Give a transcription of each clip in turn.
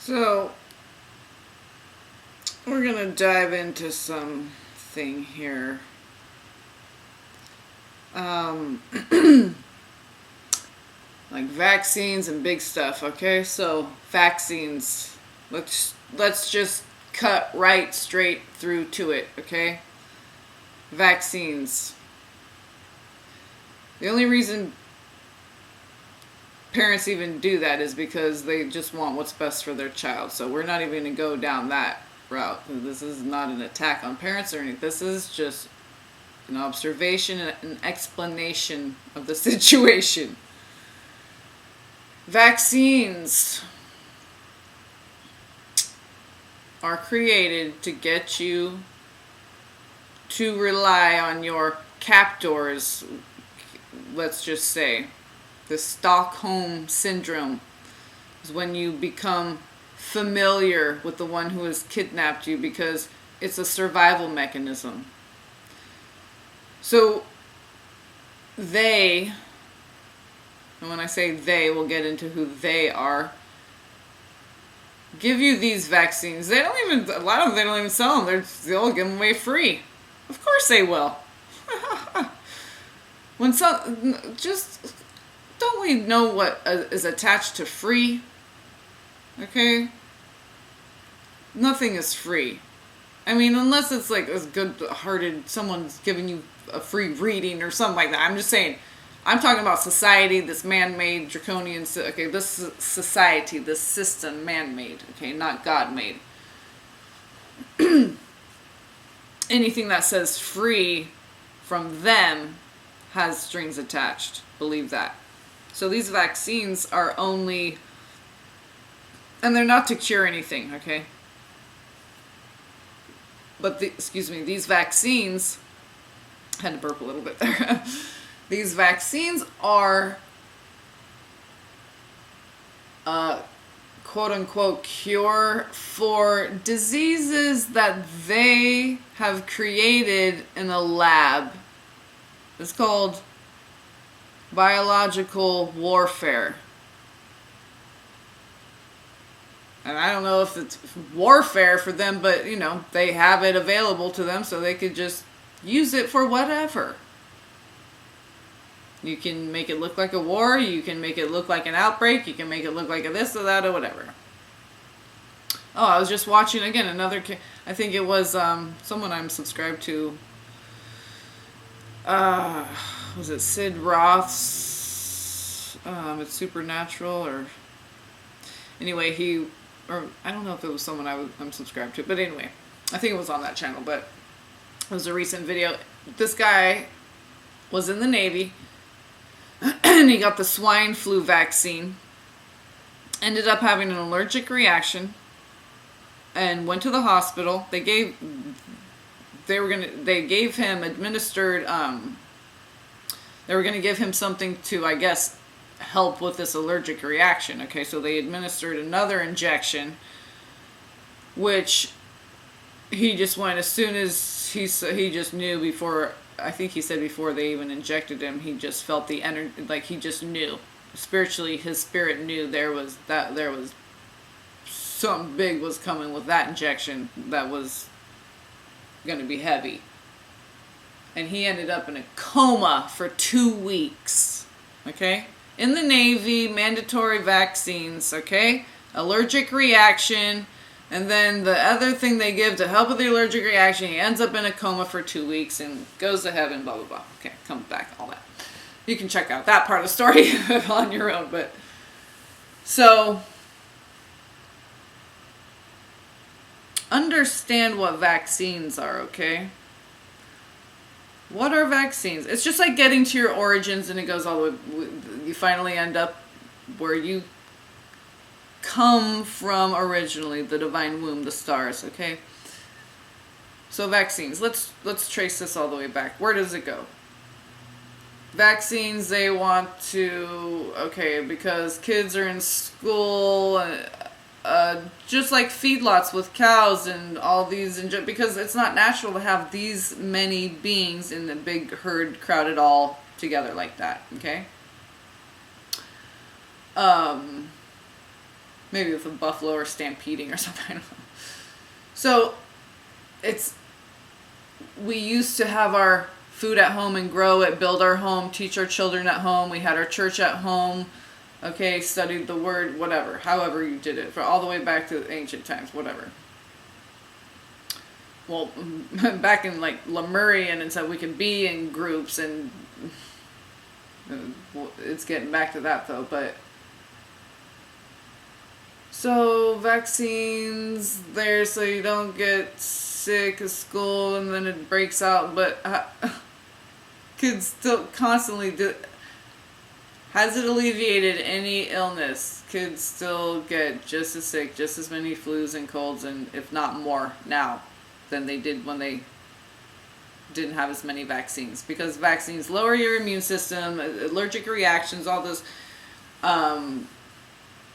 So, we're going to dive into something here. Like vaccines and big stuff, okay? So, vaccines. Let's just cut right straight through to it, okay? Vaccines. The only reason parents even do that is because they just want what's best for their child. So we're not even going to go down that route. This is not an attack on parents or anything. This is just an observation and an explanation of the situation. Vaccines are created to get you to rely on your captors, let's just say. The Stockholm Syndrome is when you become familiar with the one who has kidnapped you because it's a survival mechanism. So they, and when I say they, we'll get into who they are, give you these vaccines. They don't even, a lot of them, they don't even sell them. They'll give them away free. Of course they will. When just... Don't we know what is attached to free? Okay? Nothing is free. I mean, unless it's like as good-hearted, someone's giving you a free reading or something like that. I'm just saying, I'm talking about society, this man-made, draconian, okay, this society, this system, man-made, okay, not God-made. Anything that says free from them has strings attached. Believe that. So these vaccines are only, and they're not to cure anything, okay? But, these vaccines, I had to burp a little bit there. These vaccines are, quote-unquote, cure for diseases that they have created in a lab. It's called biological warfare. And I don't know if it's warfare for them, but, you know, they have it available to them so they could just use it for whatever. You can make it look like a war, you can make it look like an outbreak, you can make it look like a this or that or whatever. Oh, I was just watching, again, another, I think it was someone I'm subscribed to, was it Sid Roth's, it's Supernatural, or, anyway, or I don't know if it was someone I'm subscribed to, but anyway, I think it was on that channel, but it was a recent video. This guy was in the Navy, and he got the swine flu vaccine, ended up having an allergic reaction, and went to the hospital. They gave him administered, they were going to give him something to, I guess, help with this allergic reaction. Okay, so they administered another injection, which he just went as soon as he just knew before, I think he said before they even injected him, he just felt the energy, like he just knew. Spiritually, his spirit knew there was something big was coming with that injection that was going to be heavy. And he ended up in a coma for 2 weeks, okay? In the Navy, mandatory vaccines, okay? Allergic reaction, and then the other thing they give to help with the allergic reaction, he ends up in a coma for 2 weeks and goes to heaven, blah, blah, blah. Okay, comes back, all that. You can check out that part of the story on your own, but... So... understand what vaccines are, okay? What are vaccines? It's just like getting to your origins, and it goes all the way, you finally end up where you come from originally, the divine womb, the stars, okay? So vaccines, let's trace this all the way back. Where does it go? Vaccines, they want to, okay, because kids are in school, just like feedlots with cows and all these, because it's not natural to have these many beings in the big herd crowded all together like that, okay? Maybe if a buffalo or stampeding or something, I don't know. So we used to have our food at home and grow it, build our home, teach our children at home. We had our church at home, okay, studied the word, whatever, however you did it, for all the way back to ancient times, whatever. Well, back in like Lemurian and stuff, we could be in groups, and it's getting back to that though, but so vaccines there so you don't get sick at school and then it breaks out, but kids still constantly do. Has it alleviated any illness? Kids still get just as sick, just as many flus and colds, and if not more now than they did when they didn't have as many vaccines, because vaccines lower your immune system, allergic reactions, all those.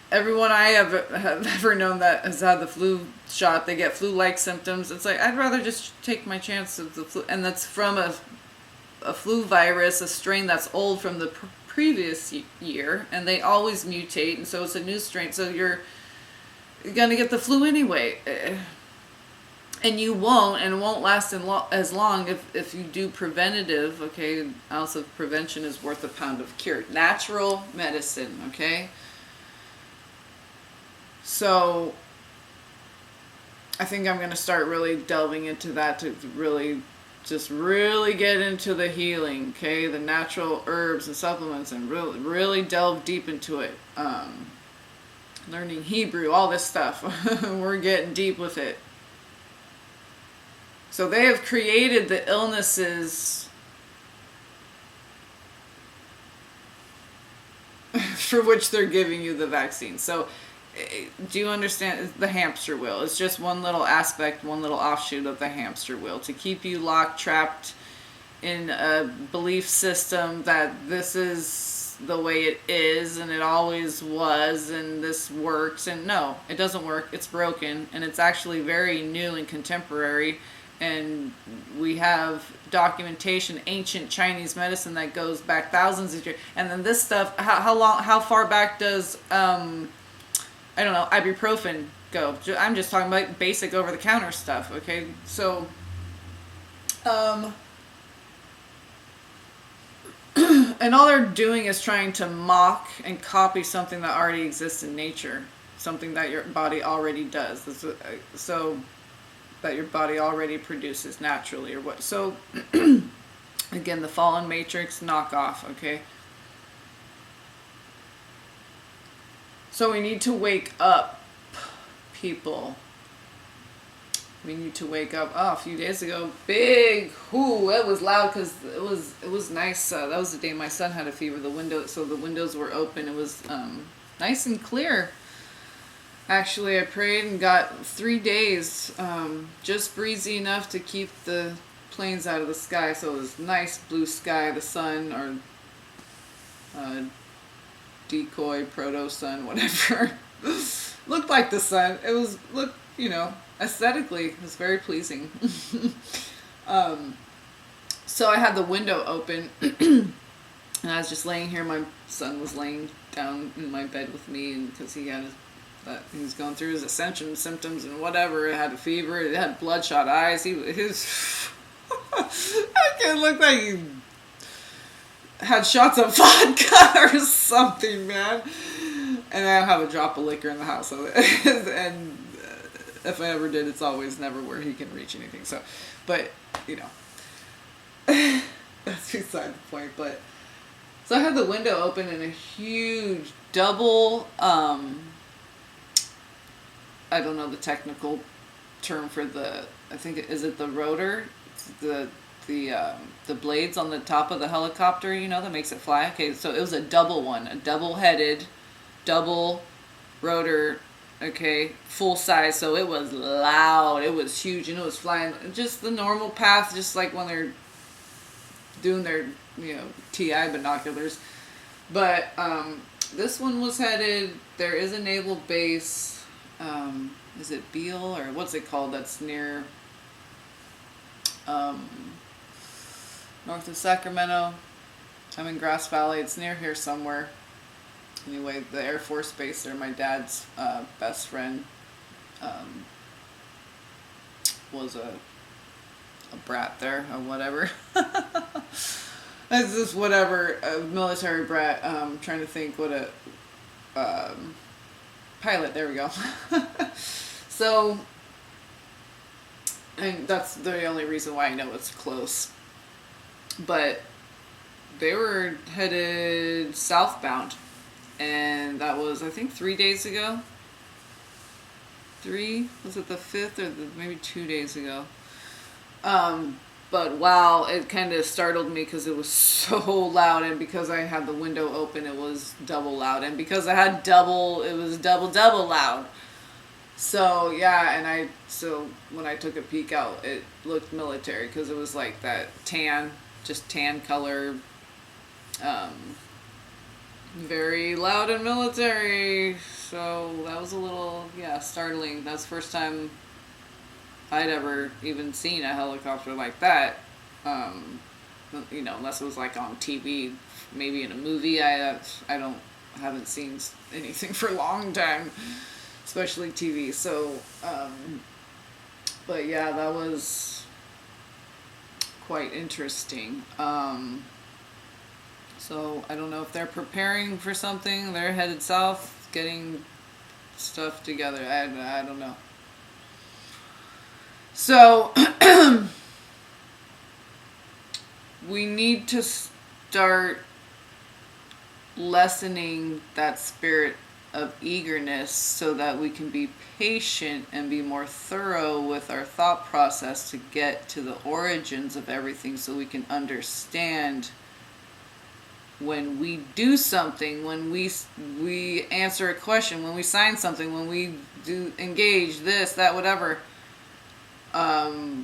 Everyone I have ever known that has had the flu shot, they get flu-like symptoms. It's like, I'd rather just take my chance of the flu, and that's from a flu virus, a strain that's old from the previous year, and they always mutate, and so it's a new strain, so you're gonna get the flu anyway. And you won't, and it won't last as long if you do preventative, okay? An ounce of prevention is worth a pound of cure. Natural medicine, okay? So I think I'm going to start really delving into that to really get into the healing, okay? The natural herbs and supplements, and really delve deep into it. Learning Hebrew, all this stuff. We're getting deep with it. So they have created the illnesses for which they're giving you the vaccine. So do you understand? The hamster wheel. It's just one little aspect, one little offshoot of the hamster wheel to keep you locked, trapped in a belief system that this is the way it is and it always was and this works. And no, it doesn't work. It's broken, and it's actually very new and contemporary. And we have documentation, ancient Chinese medicine that goes back thousands of years. And then this stuff, how far back does, I don't know, ibuprofen go? I'm just talking about basic over-the-counter stuff, okay? So, and all they're doing is trying to mock and copy something that already exists in nature, something that your body already does. So that your body already produces naturally, or what. So again, the fallen matrix knockoff, okay? So we need to wake up, people. We need to wake up. Oh, a few days ago, big whoo, it was loud because it was nice. That was the day my son had a fever. The windows were open. It was nice and clear. Actually, I prayed and got 3 days, just breezy enough to keep the planes out of the sky. So it was nice blue sky, the sun, or decoy, proto-sun, whatever. Looked like the sun. It was, aesthetically, it was very pleasing. So I had the window open, and I was just laying here. My son was laying down in my bed with me, and because he was going through his ascension symptoms and whatever. It had a fever. It had bloodshot eyes. His it looked like he had shots of vodka or something, man. And I don't have a drop of liquor in the house, and if I ever did, it's always never where he can reach anything. So, but that's beside the point. But so I had the window open, and a huge double. I don't know the technical term for is it the rotor? The blades on the top of the helicopter, that makes it fly. Okay, so it was a double one, a double-headed, double rotor, okay, full size. So it was loud, it was huge, and it was flying just the normal path, just like when they're doing their, TI binoculars. But this one was headed, there is a naval base. Is it Beale, or what's it called? That's near north of Sacramento. I'm in Grass Valley. It's near here somewhere. Anyway, the Air Force Base there, my dad's best friend was a brat there, or whatever. It's just whatever, a military brat. Trying to think what a pilot, there we go. So, and that's the only reason why I know it's close. But they were headed southbound, and that was, I think, 3 days ago. Was it the 5th or maybe 2 days ago? But wow, it kind of startled me because it was so loud, and because I had the window open, it was double loud, and because I had double, it was double loud. So yeah, and so when I took a peek out, it looked military because it was like that just tan color, very loud and military. So that was a little, yeah, startling. That's the first time I'd ever even seen a helicopter like that. You know, unless it was like on TV, maybe in a movie. I haven't seen anything for a long time, especially TV. So, but yeah, that was quite interesting. So I don't know if they're preparing for something. They're headed south, getting stuff together. I don't know. So we need to start lessening that spirit of eagerness so that we can be patient and be more thorough with our thought process to get to the origins of everything, so we can understand when we do something, when we answer a question, when we sign something, when we do engage this, that, whatever,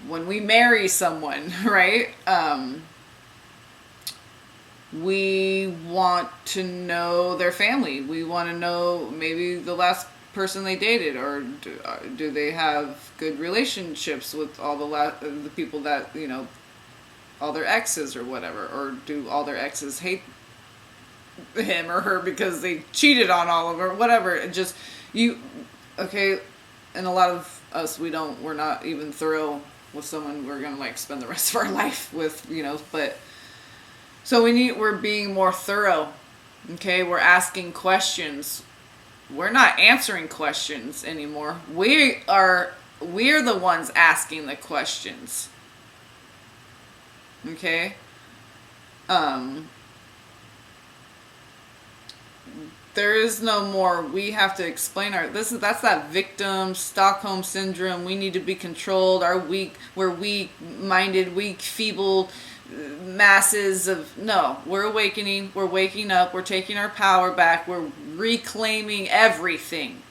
when we marry someone, right? We want to know their family. We want to know maybe the last person they dated, or do they have good relationships with all the people that, you know, all their exes or whatever, or do all their exes hate him or her because they cheated on all of her, whatever. It just, okay, and a lot of us, we're not even thorough with someone we're gonna like spend the rest of our life with, you know. But so we're being more thorough. Okay, we're asking questions. We're not answering questions anymore. We're the ones asking the questions. Okay? There is no more, we have to explain that's that victim Stockholm syndrome. We need to be controlled. We're weak-minded, weak, feeble masses of, no, we're awakening, we're waking up, we're taking our power back, we're reclaiming everything.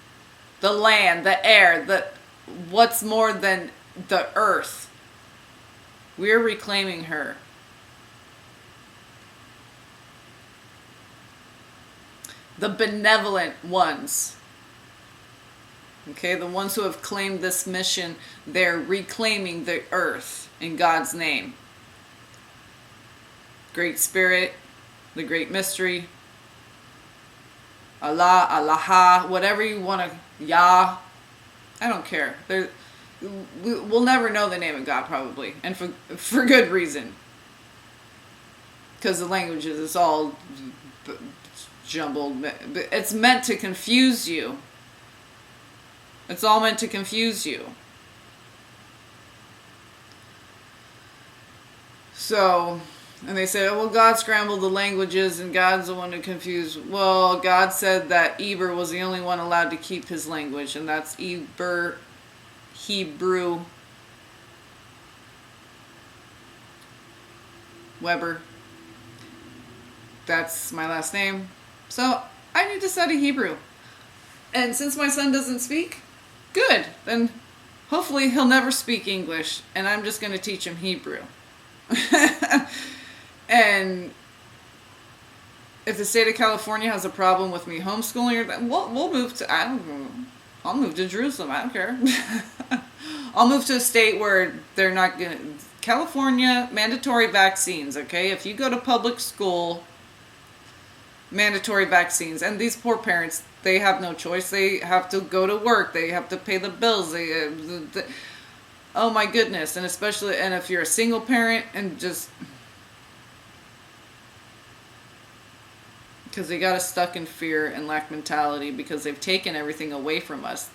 The land, the air, what's more than the earth. We're reclaiming her. The benevolent ones. Okay, the ones who have claimed this mission, they're reclaiming the earth in God's name. Great Spirit, the Great Mystery, Allah, Allah, whatever you want to, Yah, I don't care. We'll never know the name of God probably, and for good reason. Because the languages, it's all jumbled. It's meant to confuse you. It's all meant to confuse you. So, and they say, oh, well, God scrambled the languages and God's the one who confused. Well, God said that Eber was the only one allowed to keep his language, and that's Hebrew. Weber. That's my last name. So I need to study Hebrew. And since my son doesn't speak, good. Then hopefully he'll never speak English, and I'm just going to teach him Hebrew. And if the state of California has a problem with me homeschooling, we'll move to, I'll move to Jerusalem. I don't care. I'll move to a state where they're not going to, California, mandatory vaccines, okay? If you go to public school, mandatory vaccines. And these poor parents, they have no choice. They have to go to work. They have to pay the bills. Oh my goodness. And especially, and if you're a single parent and just, because they got us stuck in fear and lack mentality because they've taken everything away from us.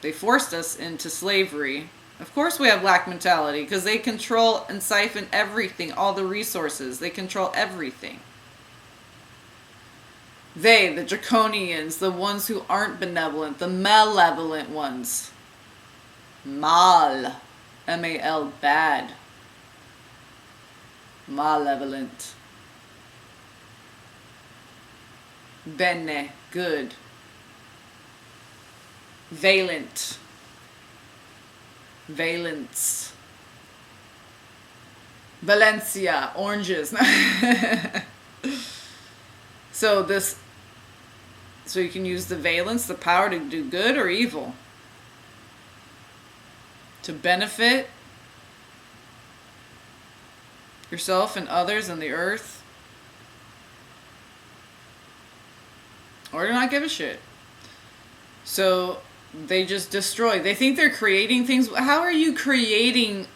They forced us into slavery. Of course we have lack mentality because they control and siphon everything, all the resources. They control everything. They, the draconians, the ones who aren't benevolent, the malevolent ones. Mal. M-A-L, bad. Malevolent. Bene, good. Valent. Valence. Valencia, oranges. So you can use the valence, the power to do good or evil. To benefit yourself and others and the earth. Or to not give a shit. So they just destroy. They think they're creating things. How are you creating,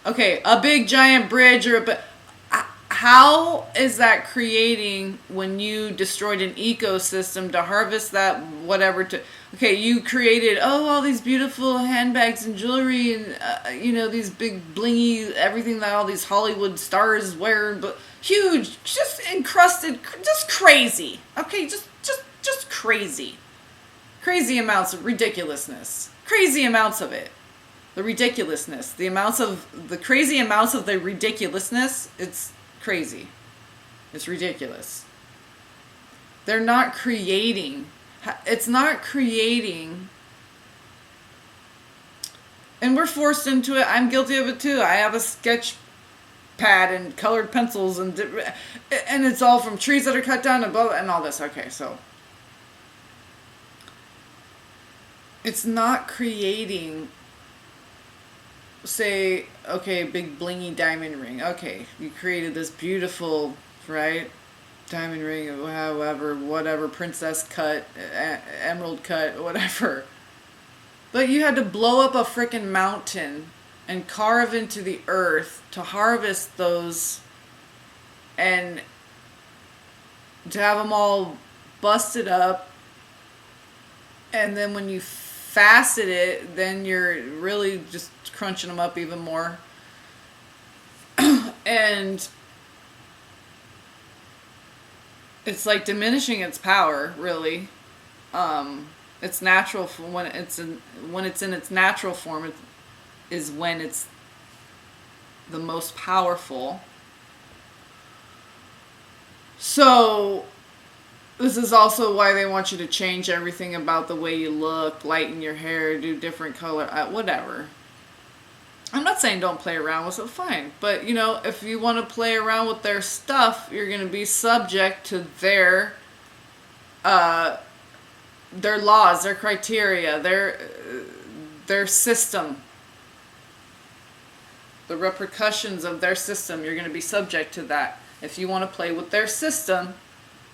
okay, a big giant bridge how is that creating when you destroyed an ecosystem to harvest that whatever to, okay, you created, all these beautiful handbags and jewelry and, these big blingy, everything that all these Hollywood stars wear, but huge, just encrusted, just crazy. Okay, just crazy. Crazy amounts of ridiculousness. Crazy amounts of it. The ridiculousness. The crazy amounts of the ridiculousness, it's crazy. It's ridiculous. They're not creating. It's not creating. And we're forced into it. I'm guilty of it too. I have a sketch pad and colored pencils and it's all from trees that are cut down and blah, and all this. Okay, so it's not creating, say, okay, big blingy diamond ring. Okay, you created this beautiful, right, diamond ring, whatever, princess cut, emerald cut, whatever. But you had to blow up a freaking mountain and carve into the earth to harvest those and to have them all busted up. And then when you facet it, then you're really just crunching them up even more. And it's like diminishing its power, really. Its natural, when it's in its natural form, is when it's the most powerful. So this is also why they want you to change everything about the way you look, lighten your hair, do different color, whatever. I'm not saying don't play around with it, fine. But, if you want to play around with their stuff, you're going to be subject to their laws, their criteria, their system. The repercussions of their system, you're going to be subject to that. If you want to play with their system,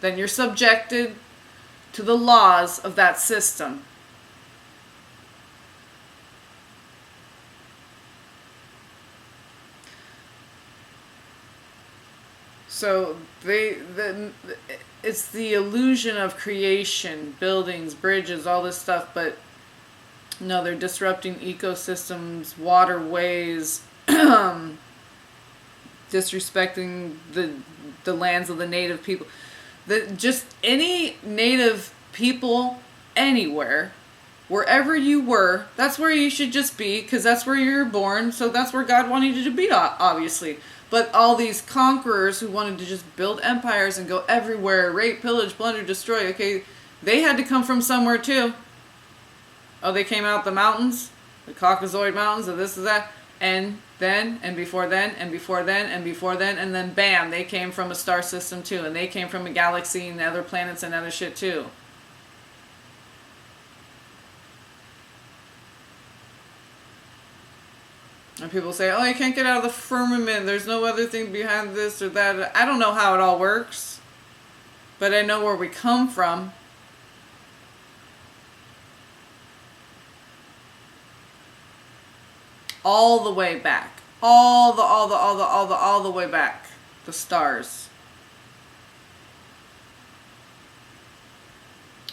then you're subjected to the laws of that system. So it's the illusion of creation, buildings, bridges, all this stuff, but no, they're disrupting ecosystems, waterways, disrespecting the lands of the native people. Just any native people anywhere, wherever you were, that's where you should just be, because that's where you were born, so that's where God wanted you to be, obviously. But all these conquerors who wanted to just build empires and go everywhere, rape, pillage, plunder, destroy, okay, they had to come from somewhere too. Oh, they came out the mountains, the Caucasoid Mountains, or this or that, and then, and before then, and before then, and before then, and then bam, they came from a star system too, and they came from a galaxy and other planets and other shit too. And people say, oh, you can't get out of the firmament, there's no other thing behind this or that. I don't know how it all works. but I know where we come from. All the way back. All the way back. The stars.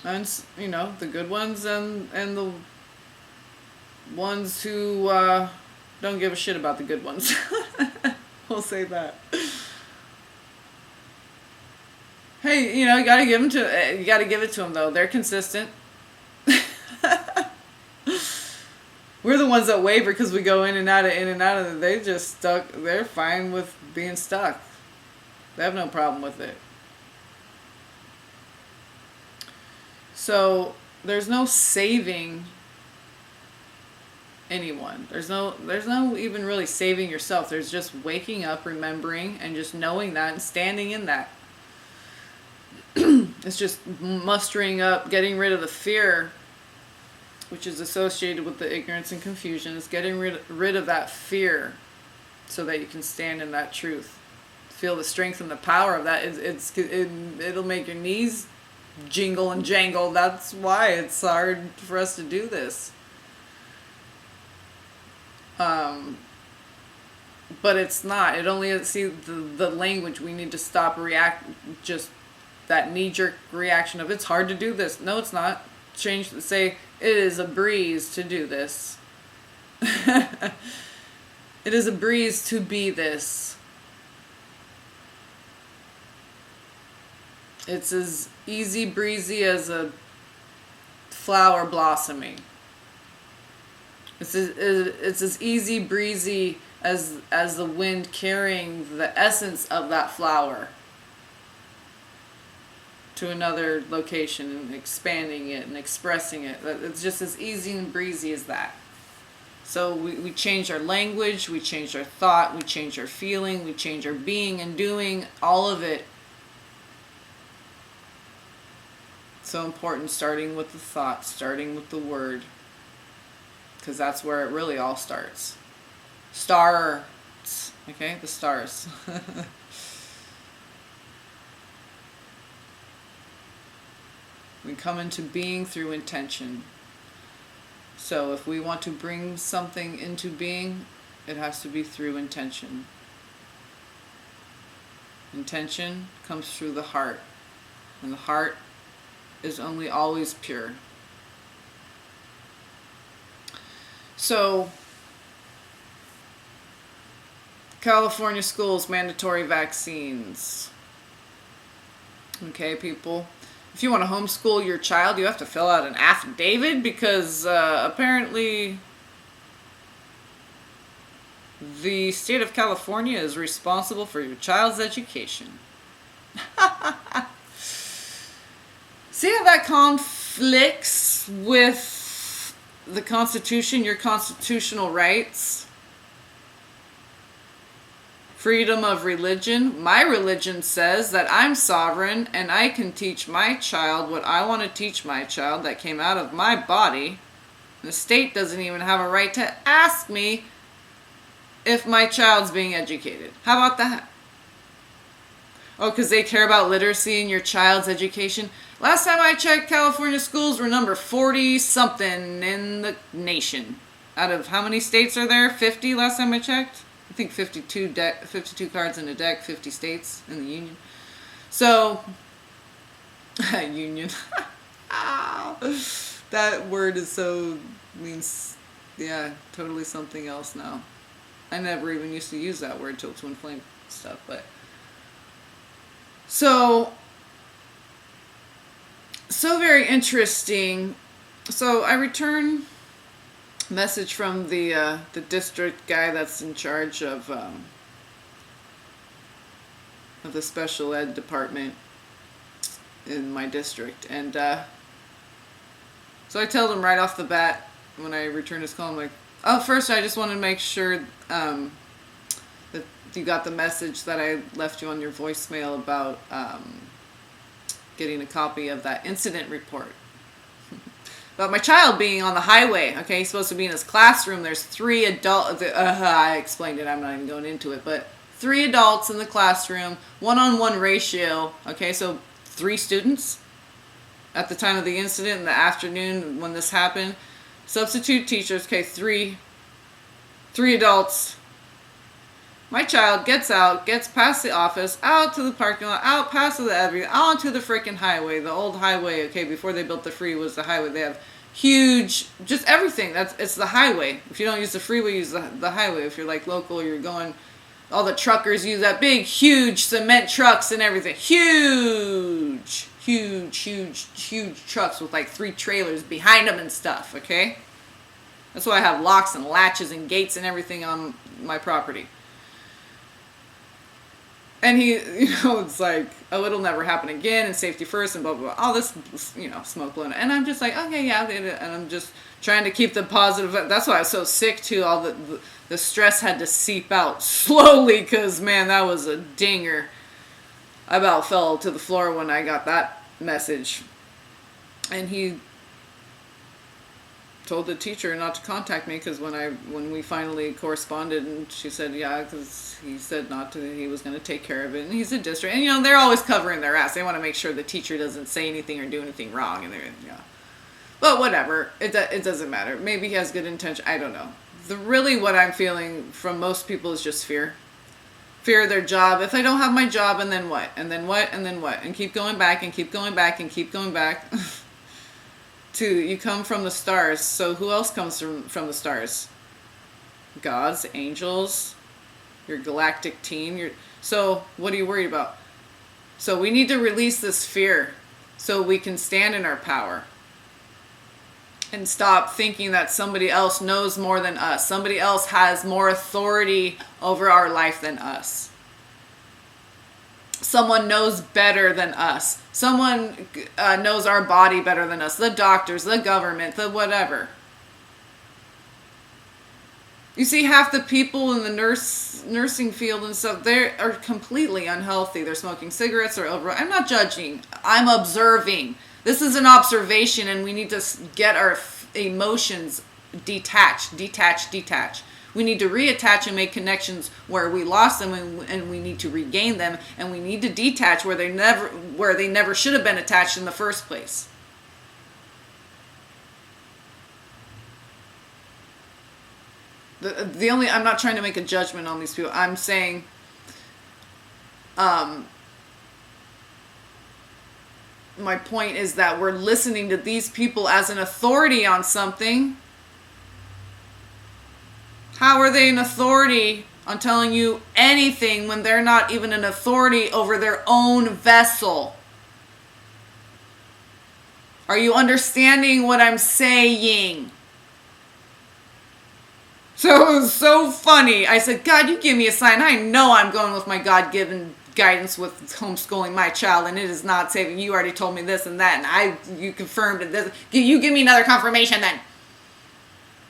And, you know, the good ones and the ones who don't give a shit about the good ones. We'll say that. Hey, you know, you gotta give it to them though. They're consistent. We're the ones that waver because we go in and out of it. They just stuck. They're fine with being stuck. They have no problem with it. So there's no saving anyone. There's no even really saving yourself. There's just waking up, remembering, and just knowing that and standing in that. It's just mustering up, getting rid of the fear, which is associated with the ignorance and confusion. It's getting rid of that fear so that you can stand in that truth. Feel the strength and the power of that. It'll make your knees jingle and jangle. That's why it's hard for us to do this. But it's not. It only is, see, the language, we need to stop just that knee-jerk reaction of it's hard to do this. No, it's not. Say it is a breeze to do this. It is a breeze to be this. It's as easy breezy as a flower blossoming. It's as easy breezy as the wind carrying the essence of that flower to another location and expanding it and expressing it. It's just as easy and breezy as that. So we change our language, we change our thought, we change our feeling, we change our being and doing, all of it. So important, starting with the thought, starting with the word, because that's where it really all starts. Stars, okay, the stars. We come into being through intention. So if we want to bring something into being, it has to be through intention. Intention comes through the heart, and the heart is only always pure. So, California schools, mandatory vaccines. Okay, people. If you want to homeschool your child, you have to fill out an affidavit because apparently the state of California is responsible for your child's education. See how that conflicts with the Constitution, your constitutional rights? Freedom of religion. My religion says that I'm sovereign and I can teach my child what I want to teach my child that came out of my body. The state doesn't even have a right to ask me if my child's being educated. How about that? Oh, because they care about literacy in your child's education. Last time I checked, California schools were number 40-something in the nation. Out of how many states are there? 50 last time I checked? I think 52 cards in a deck, 50 states in the union. So, union. That word is means, yeah, totally something else now. I never even used to use that word till Twin Flame stuff, but. So very interesting. So I return message from the district guy that's in charge of the special ed department in my district, and so I tell them right off the bat when I return his call, I'm like, oh, first I just want to make sure that you got the message that I left you on your voicemail about getting a copy of that incident report. But my child being on the highway, okay, he's supposed to be in his classroom. There's 3 adults. I explained it. I'm not even going into it. But 3 adults in the classroom, 1-on-1 ratio. Okay, so 3 students at the time of the incident in the afternoon when this happened. Substitute teachers, okay, three adults. My child gets out, gets past the office, out to the parking lot, out past the everything, out to the freaking highway, the old highway. Okay, before they built the freeway was the highway. They have huge, just everything. It's the highway. If you don't use the freeway, use the highway. If you're like local, you're going. All the truckers use that big, huge cement trucks and everything. Huge trucks with like 3 trailers behind them and stuff. Okay, that's why I have locks and latches and gates and everything on my property. And he, it's like, oh, it'll never happen again, and safety first, and blah, blah, blah. All this, smoke blowing. And I'm just like, okay, yeah. And I'm just trying to keep the positive. That's why I was so sick, too. All the stress had to seep out slowly, because, man, that was a dinger. I about fell to the floor when I got that message. And he told the teacher not to contact me, because when we finally corresponded, and she said, yeah, because he said not to, he was going to take care of it, and he's a district, and they're always covering their ass. They want to make sure the teacher doesn't say anything or do anything wrong, and but whatever, it doesn't matter. Maybe he has good intention, I don't know. Really what I'm feeling from most people is just fear of their job. If I don't have my job, and then what, and then what, and then what, and keep going back, and keep going back, and keep going back. You come from the stars. So who else comes from the stars? Gods, angels, your galactic team. So what are you worried about? So we need to release this fear so we can stand in our power. And stop thinking that somebody else knows more than us. Somebody else has more authority over our life than us. Someone knows better than us. Someone knows our body better than us. The doctors, the government, the whatever. You see, half the people in the nursing field and stuff, they are completely unhealthy. They're smoking cigarettes or over. I'm not judging. I'm observing. This is an observation, and we need to get our emotions detached. We need to reattach and make connections where we lost them, and we need to regain them, and we need to detach where they never should have been attached in the first place. I'm not trying to make a judgment on these people. I'm saying, my point is that we're listening to these people as an authority on something. How are they an authority on telling you anything when they're not even an authority over their own vessel? Are you understanding what I'm saying? So it was so funny. I said, God, you give me a sign. I know I'm going with my God-given guidance with homeschooling my child, and it is not saving. You already told me this and that, and you confirmed it. You give me another confirmation then.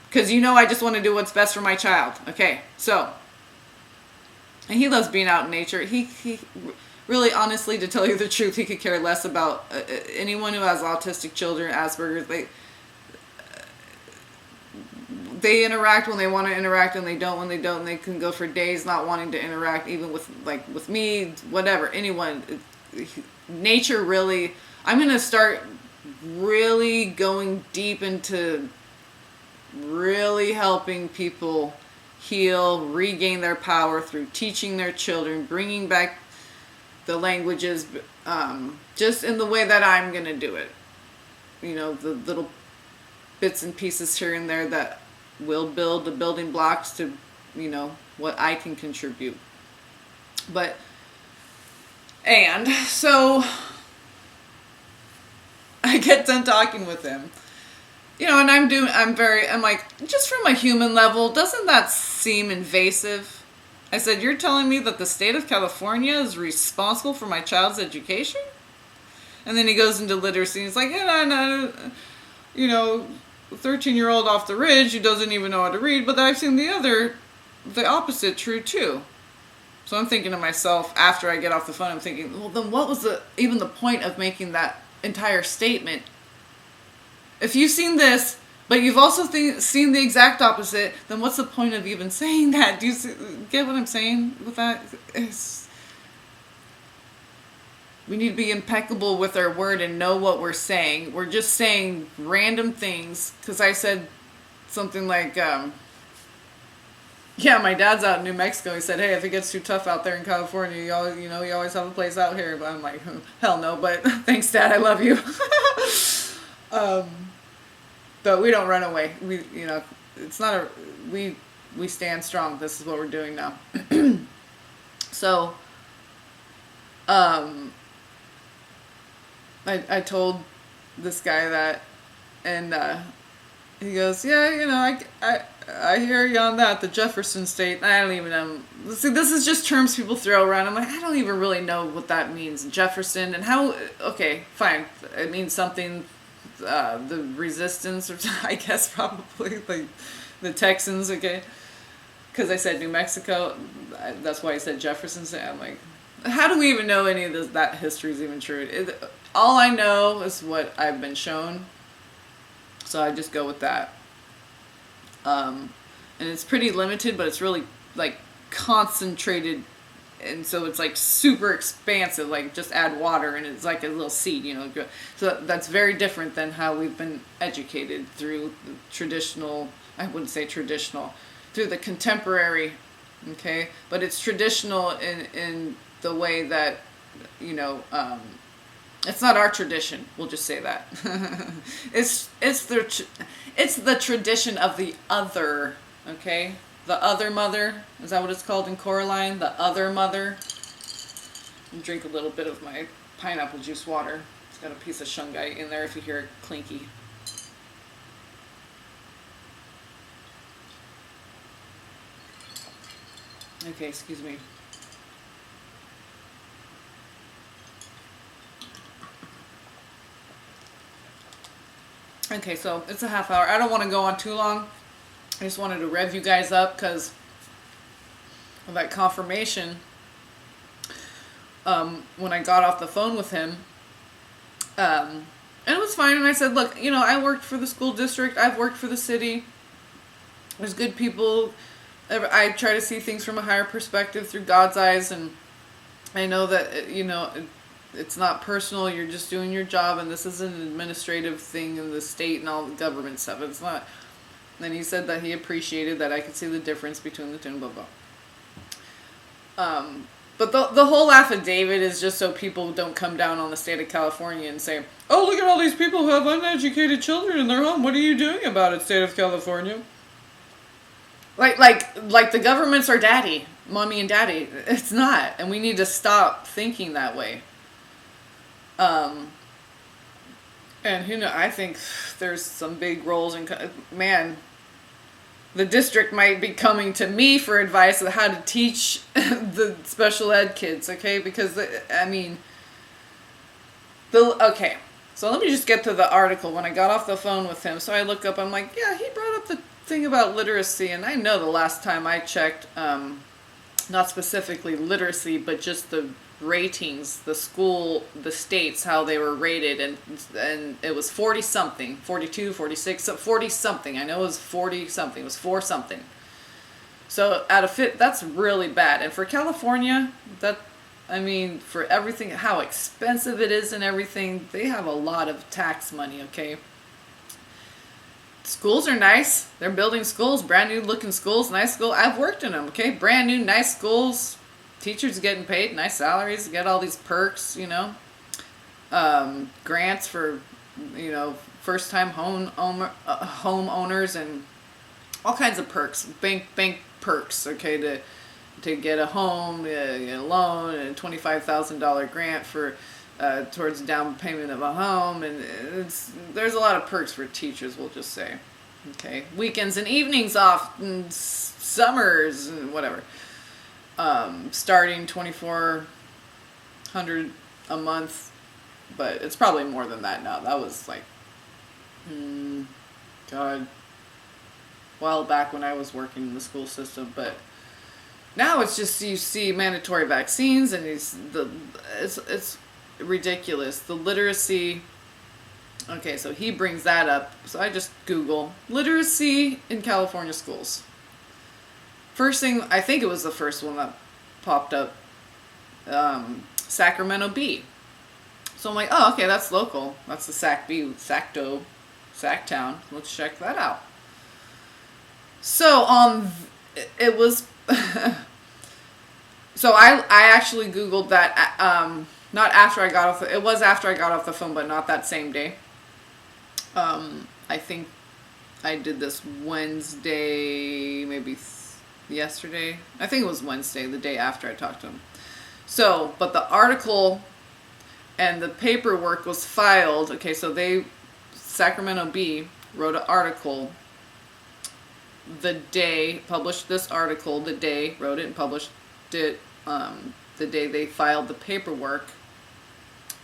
Because I just want to do what's best for my child. Okay, so. And he loves being out in nature. He really, honestly, to tell you the truth, he could care less about anyone who has autistic children, Asperger's. They interact when they want to interact, and they don't when they don't. And they can go for days not wanting to interact, even with me, whatever, anyone. Nature really, I'm going to start really going deep into really helping people heal, regain their power through teaching their children, bringing back the languages, just in the way that I'm going to do it. The little bits and pieces here and there that will build the building blocks to, what I can contribute. And so I get done talking with him. And I'm like, just from a human level, doesn't that seem invasive? I said, you're telling me that the state of California is responsible for my child's education? And then he goes into literacy, and he's like, 13-year-old off the ridge who doesn't even know how to read, but I've seen the opposite true too. So I'm thinking to myself, after I get off the phone, I'm thinking, well, then what was even the point of making that entire statement? If you've seen this, but you've also seen the exact opposite, then what's the point of even saying that? Do you get what I'm saying with that? We need to be impeccable with our word and know what we're saying. We're just saying random things. Because I said something like, yeah, my dad's out in New Mexico. He said, hey, if it gets too tough out there in California, you always have a place out here. But I'm like, hell no, but thanks, Dad, I love you. But we don't run away. It's not we stand strong. This is what we're doing now. So, I told this guy that, and he goes, yeah, I hear you on that, the Jefferson state. I don't even know. See, this is just terms people throw around. I'm like, I don't even really know what that means. Jefferson and how, okay, fine. It means something, the resistance, or I guess probably, like the Texans, okay? Because I said New Mexico, that's why I said Jefferson state. I'm like, how do we even know any of this, that history is even true? All I know is what I've been shown. So I just go with that. And it's pretty limited, but it's really like concentrated. And so it's like super expansive, like just add water and it's like a little seed, So that's very different than how we've been educated through the traditional, I wouldn't say traditional, through the contemporary, okay? But it's traditional in the way that, it's not our tradition. We'll just say that. It's the tradition of the other, okay? The other mother. Is that what it's called in Coraline? The other mother. Drink a little bit of my pineapple juice water. It's got a piece of shungite in there if you hear it clinky. Okay, excuse me. Okay, so it's a half hour. I don't want to go on too long. I just wanted to rev you guys up because of that confirmation. When I got off the phone with him, and it was fine. And I said, look, I worked for the school district. I've worked for the city. There's good people. I try to see things from a higher perspective through God's eyes. And I know that, it's not personal. You're just doing your job. And this is an administrative thing in the state and all the government stuff. It's not. And then he said that he appreciated that I could see the difference between the two and blah, blah. But the whole affidavit is just so people don't come down on the state of California and say, oh, look at all these people who have uneducated children in their home. What are you doing about it, state of California? Like the government's our daddy, mommy and daddy. It's not. And we need to stop thinking that way. And I think there's some big roles in, man, the district might be coming to me for advice on how to teach the special ed kids, okay? Because, okay. So let me just get to the article when I got off the phone with him. So I look up, I'm like, yeah, he brought up the thing about literacy. And I know the last time I checked, not specifically literacy, but just the ratings, the states, how they were rated, and it was 40 something, 42, 46, 40 something. I know it was 40 something. It was 4 something. So out of fit, that's really bad. And for California, for everything, how expensive it is and everything, they have a lot of tax money, okay? Schools are nice. They're building schools, brand new looking schools, nice school. I've worked in them, okay? Brand new, nice schools. Teachers getting paid nice salaries, get all these perks, grants for, first time homeowners and all kinds of perks, bank perks, okay, to get a home, get a loan, and a $25,000 grant for towards down payment of a home, and there's a lot of perks for teachers, we'll just say, okay, weekends and evenings off, and summers and whatever. Starting $2,400 a month, but it's probably more than that now. That was like, a while back when I was working in the school system, but now it's just, you see mandatory vaccines and it's ridiculous. The literacy, okay, so he brings that up. So I just Google literacy in California schools. First thing, I think it was the first one that popped up, Sacramento Bee. So I'm like, oh, okay, that's local. That's the Sacktown. Let's check that out. So it was. So I actually Googled that. Not after I got off. It was after I got off the phone, but not that same day. I think I did this Wednesday, maybe yesterday. I think it was Wednesday, the day after I talked to him. So, but the article and the paperwork was filed. Okay, so Sacramento Bee wrote an article published this article the day, wrote it and published it the day they filed the paperwork.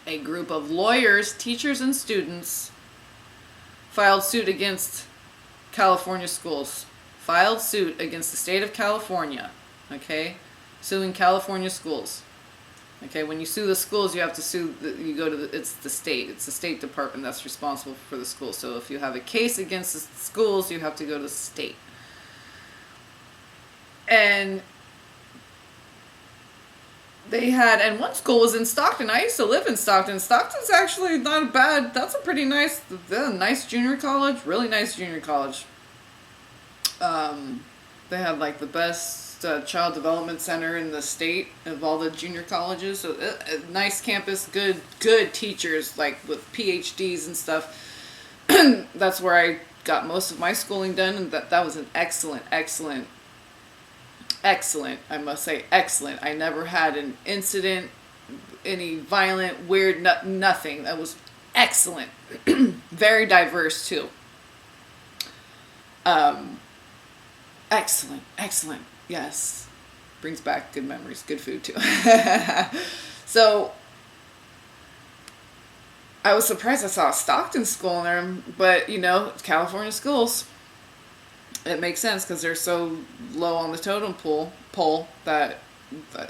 A group of lawyers, teachers, and students filed suit against California schools. Filed suit against the state of California. Okay? Suing California schools. Okay, when you sue the schools, you have to sue, you go to it's the State Department that's responsible for the schools. So if you have a case against the schools, you have to go to the state. And and one school was in Stockton. I used to live in Stockton. Stockton's actually not bad. That's a pretty nice junior college. Really nice junior college. They had like the best child development center in the state of all the junior colleges. So a nice campus, good teachers like with PhDs and stuff. That's where I got most of my schooling done, and that was an excellent, I must say, excellent. I never had an incident, any violent, weird, nothing. That was excellent. Very diverse too. Excellent. Yes. Brings back good memories, good food too. So I was surprised I saw a Stockton school in there, but California schools. It makes sense because they're so low on the totem pole that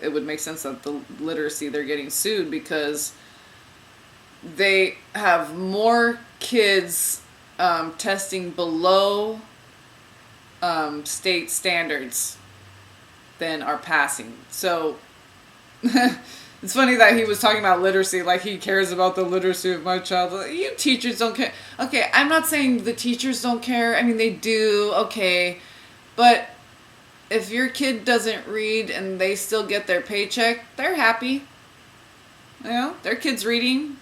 it would make sense that the literacy, they're getting sued because they have more kids testing below state standards than are passing. So it's funny that he was talking about literacy like he cares about the literacy of my child. You teachers don't care. Okay, I'm not saying the teachers don't care. I mean, they do, okay. But if your kid doesn't read and they still get their paycheck, they're happy. Their kid's reading.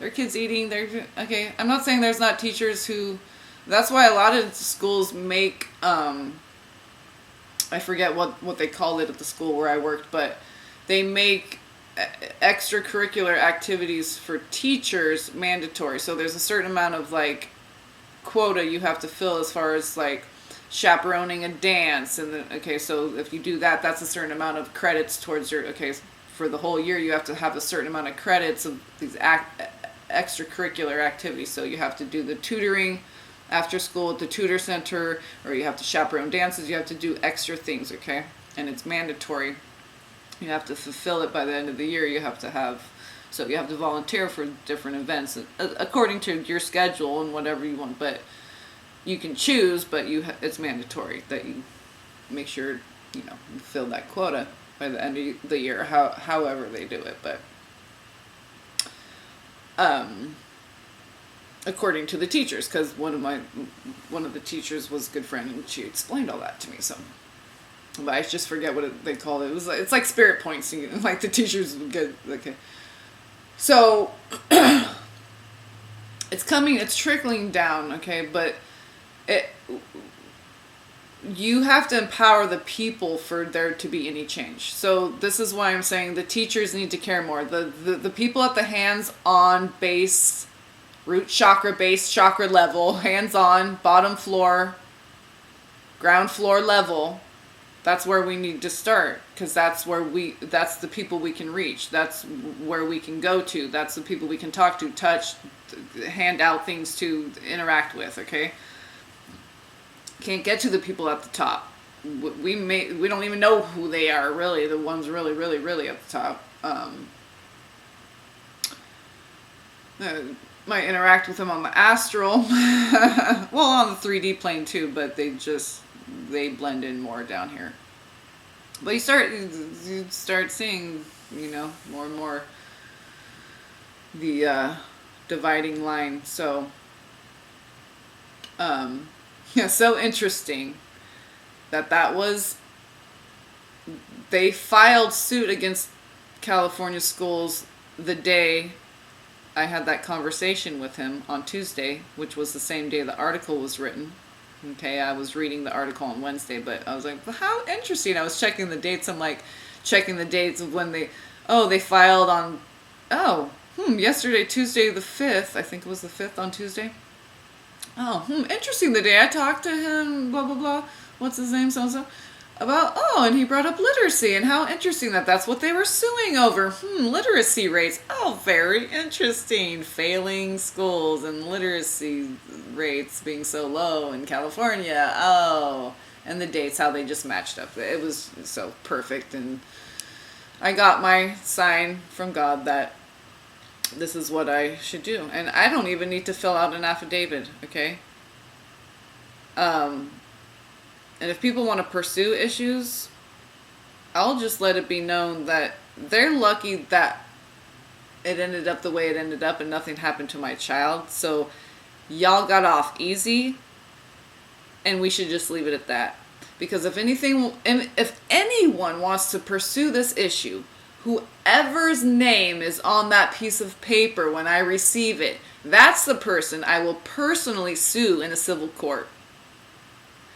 Their kid's eating. Okay, I'm not saying there's not teachers who... That's why a lot of schools make... I forget what they called it at the school where I worked, but they make extracurricular activities for teachers mandatory. So there's a certain amount of quota you have to fill as far as chaperoning a dance, and so if you do that, that's a certain amount of credits towards your for the whole year. You have to have a certain amount of credits of these extracurricular activities. So you have to do the tutoring after school at the tutor center, or you have to chaperone dances. You have to do extra things, and it's mandatory. You have to fulfill it by the end of the year. You have to volunteer for different events according to your schedule and whatever you want. But you can choose, but it's mandatory that you make sure you fill that quota by the end of the year. However they do it, but according to the teachers, because one of the teachers was a good friend and she explained all that to me. So. But I just forget what they called it. It's like spirit points. Like the teachers would get okay. So it's trickling down, okay. But you have to empower the people for there to be any change. So this is why I'm saying the teachers need to care more. The people at the hands-on base, root chakra, base chakra level, hands-on, bottom floor, ground floor level. That's where we need to start, because that's the people we can reach. That's where we can go to. That's the people we can talk to, touch, hand out things to, interact with, okay? Can't get to the people at the top. We don't even know who they are, really, the ones really, really, really at the top. Might interact with them on the astral, well, on the 3D plane too, but they blend in more down here. But you start seeing, more and more the dividing line. So, yeah, so interesting that was, they filed suit against California schools the day I had that conversation with him on Tuesday, which was the same day the article was written. Okay, I was reading the article on Wednesday, but I was like, well, how interesting. I was checking the dates. I'm like, checking the dates of when they filed on, yesterday, Tuesday the 5th. I think it was the 5th on Tuesday. Oh, interesting. The day I talked to him, blah, blah, blah. What's his name, so-and-so? About, and he brought up literacy and how interesting that's what they were suing over. Literacy rates. Oh, very interesting. Failing schools and literacy rates being so low in California. Oh, and the dates, how they just matched up. It was so perfect. And I got my sign from God that this is what I should do. And I don't even need to fill out an affidavit, okay? And if people want to pursue issues, I'll just let it be known that they're lucky that it ended up the way it ended up and nothing happened to my child. So y'all got off easy, and we should just leave it at that. Because if anyone wants to pursue this issue, whoever's name is on that piece of paper when I receive it, that's the person I will personally sue in a civil court.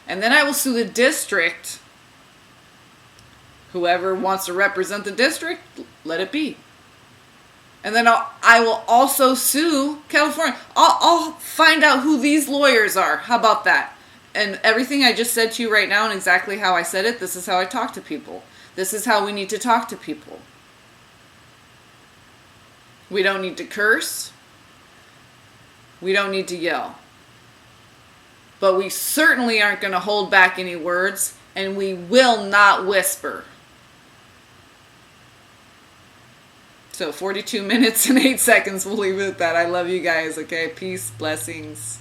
And then I will sue the district. Whoever wants to represent the district, let it be. And then I will also sue California. I'll find out who these lawyers are. How about that? And everything I just said to you right now and exactly how I said it, this is how I talk to people. This is how we need to talk to people. We don't need to curse. We don't need to yell. But we certainly aren't going to hold back any words, and we will not whisper. So 42 minutes and 8 seconds, we'll leave it at that. I love you guys, okay? Peace, blessings.